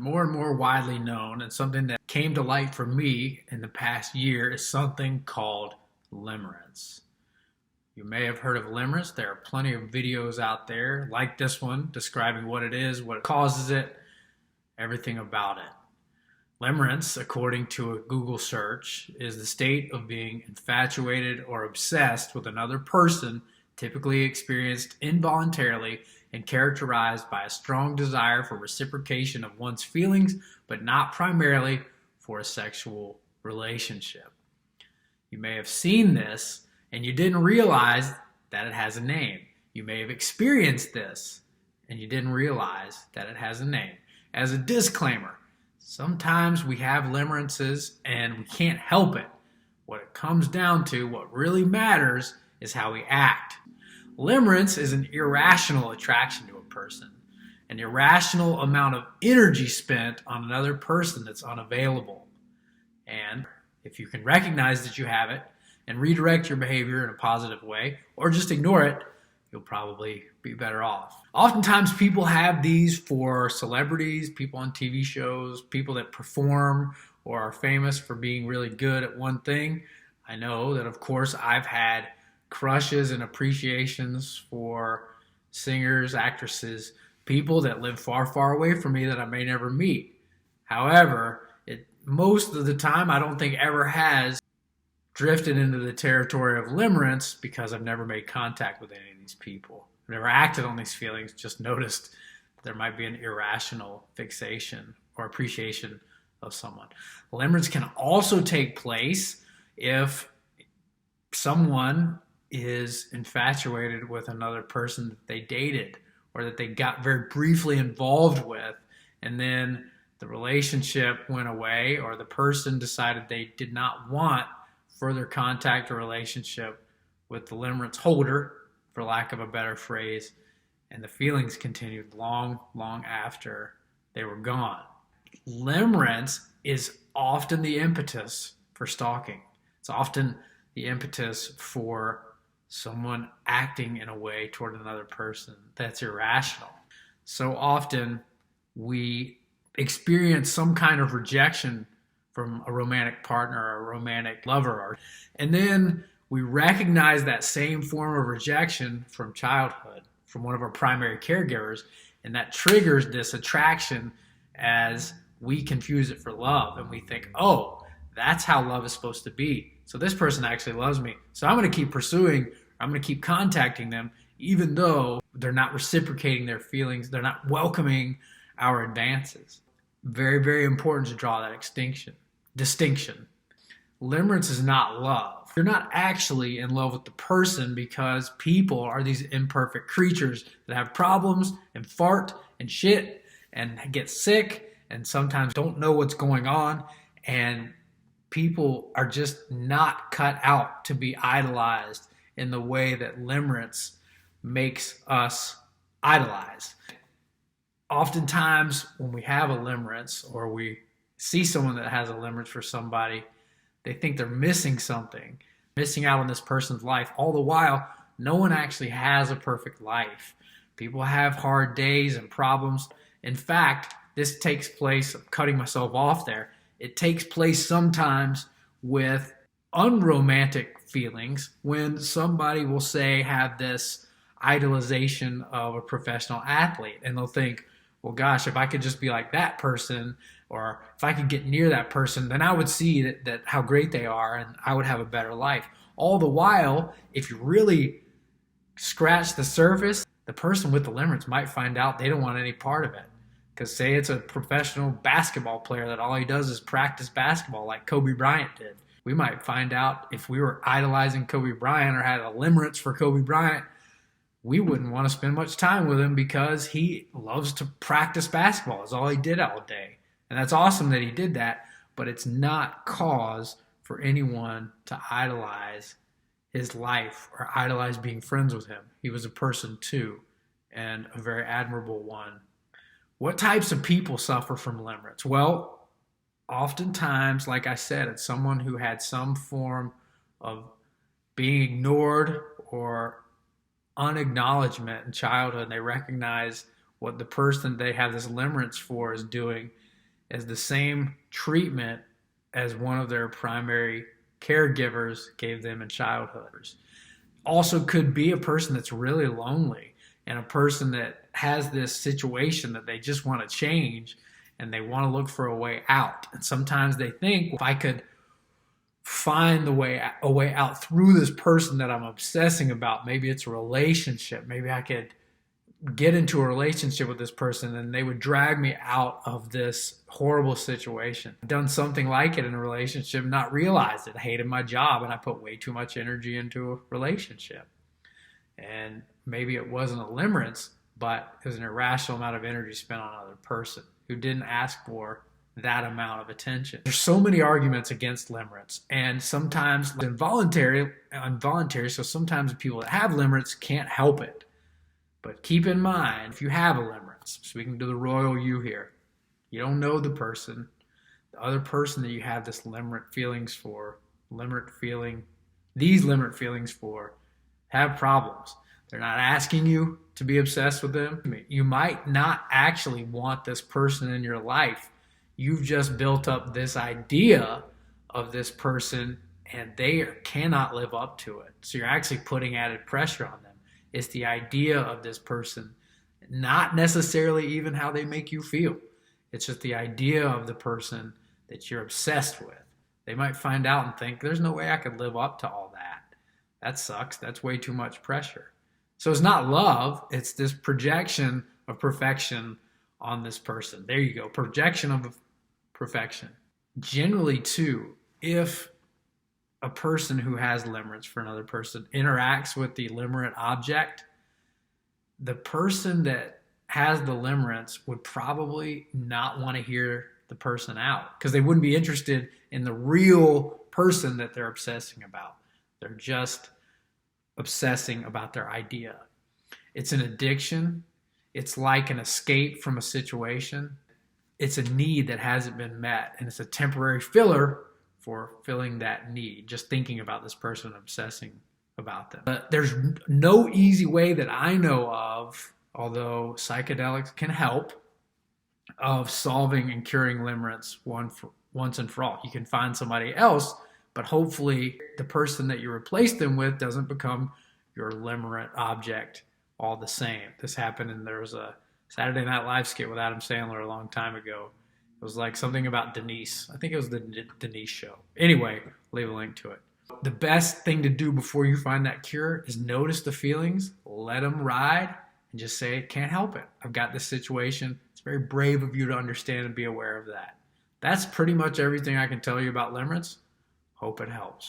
more and more widely known, and something that came to light for me in the past year, is something called limerence. You may have heard of limerence. There are plenty of videos out there like this one describing what it is, what causes it, everything about it. Limerence, according to a Google search, is the state of being infatuated or obsessed with another person, typically experienced involuntarily and characterized by a strong desire for reciprocation of one's feelings, but not primarily for a sexual relationship. You may have seen this and you didn't realize that it has a name. You may have experienced this and you didn't realize that it has a name. As a disclaimer, sometimes we have limerences and we can't help it. What it comes down to, what really matters, is how we act. Limerence is an irrational attraction to a person, an irrational amount of energy spent on another person that's unavailable. And if you can recognize that you have it and redirect your behavior in a positive way, or just ignore it, you'll probably be better off. Oftentimes people have these for celebrities, people on TV shows, people that perform or are famous for being really good at one thing. I know that, of course, I've had crushes and appreciations for singers, actresses, people that live far, far away from me that I may never meet. However, most of the time I don't think ever has drifted into the territory of limerence because I've never made contact with any of these people. I've never acted on these feelings, just noticed there might be an irrational fixation or appreciation of someone. Limerence can also take place if someone is infatuated with another person that they dated or that they got very briefly involved with, and then the relationship went away, or the person decided they did not want further contact or relationship with the limerence holder, for lack of a better phrase, and the feelings continued long, long after they were gone. Limerence is often the impetus for stalking. It's often the impetus for someone acting in a way toward another person that's irrational. So often we experience some kind of rejection from a romantic partner or a romantic lover, and then we recognize that same form of rejection from childhood, from one of our primary caregivers, and that triggers this attraction as we confuse it for love, and we think, oh, that's how love is supposed to be. So this person actually loves me, so I'm going to keep pursuing, I'm going to keep contacting them, even though they're not reciprocating their feelings, they're not welcoming our advances. Very, very important to draw that distinction. Limerence is not love. You're not actually in love with the person, because people are these imperfect creatures that have problems and fart and shit and get sick and sometimes don't know what's going on, and people are just not cut out to be idolized in the way that limerence makes us idolize. Oftentimes when we have a limerence, or we see someone that has a limerence for somebody, they think they're missing something, missing out on this person's life. All the while, no one actually has a perfect life. People have hard days and problems. In fact, this takes place, I'm cutting myself off there, it takes place sometimes with unromantic feelings, when somebody will say have this idolization of a professional athlete, and they'll think, well, gosh, if I could just be like that person, or if I could get near that person, then I would see that how great they are and I would have a better life. All the while, if you really scratch the surface, the person with the limerence might find out they don't want any part of it. Because say it's a professional basketball player that all he does is practice basketball like Kobe Bryant did. We might find out, if we were idolizing Kobe Bryant or had a limerence for Kobe Bryant, we wouldn't want to spend much time with him because he loves to practice basketball. It's all he did all day. And that's awesome that he did that, but it's not cause for anyone to idolize his life or idolize being friends with him. He was a person too, and a very admirable one. What types of people suffer from limerence? Well, oftentimes, like I said, it's someone who had some form of being ignored or unacknowledgement in childhood, and they recognize what the person they have this limerence for is doing, as the same treatment as one of their primary caregivers gave them in childhood. Also could be a person that's really lonely and a person that has this situation that they just want to change and they want to look for a way out. And sometimes they think, if I could find a way out through this person that I'm obsessing about, maybe it's a relationship, maybe I could get into a relationship with this person and they would drag me out of this horrible situation. I've done something like it in a relationship, not realized it. I hated my job and I put way too much energy into a relationship. And maybe it wasn't a limerence, but it was an irrational amount of energy spent on another person who didn't ask for that amount of attention. There's so many arguments against limerence, and sometimes involuntary, so sometimes people that have limerence can't help it. But keep in mind, if you have a limerence, speaking to the royal you here, you don't know the person, the other person that you have this limerent feelings for, these limerent feelings for, have problems. They're not asking you to be obsessed with them. You might not actually want this person in your life. You've just built up this idea of this person and they cannot live up to it. So you're actually putting added pressure on them. It's the idea of this person, not necessarily even how they make you feel. It's just the idea of the person that you're obsessed with. They might find out and think, there's no way I could live up to all that. That sucks. That's way too much pressure. So it's not love. It's this projection of perfection on this person. There you go. Projection of perfection. Generally, too, if a person who has limerence for another person interacts with the limerent object, the person that has the limerence would probably not want to hear the person out because they wouldn't be interested in the real person that they're obsessing about. They're just obsessing about their idea. It's an addiction. It's like an escape from a situation. It's a need that hasn't been met, and it's a temporary filler for filling that need, just thinking about this person, obsessing about them. But there's no easy way that I know of, although psychedelics can help, of solving and curing limerence once and for all. You can find somebody else, but hopefully the person that you replace them with doesn't become your limerent object all the same. This happened, and there was a Saturday Night Live skit with Adam Sandler a long time ago. It was like something about Denise. I think it was the Denise show. Anyway, leave a link to it. The best thing to do before you find that cure is notice the feelings, let them ride, and just say, can't help it. I've got this situation. It's very brave of you to understand and be aware of that. That's pretty much everything I can tell you about limerence. Hope it helps.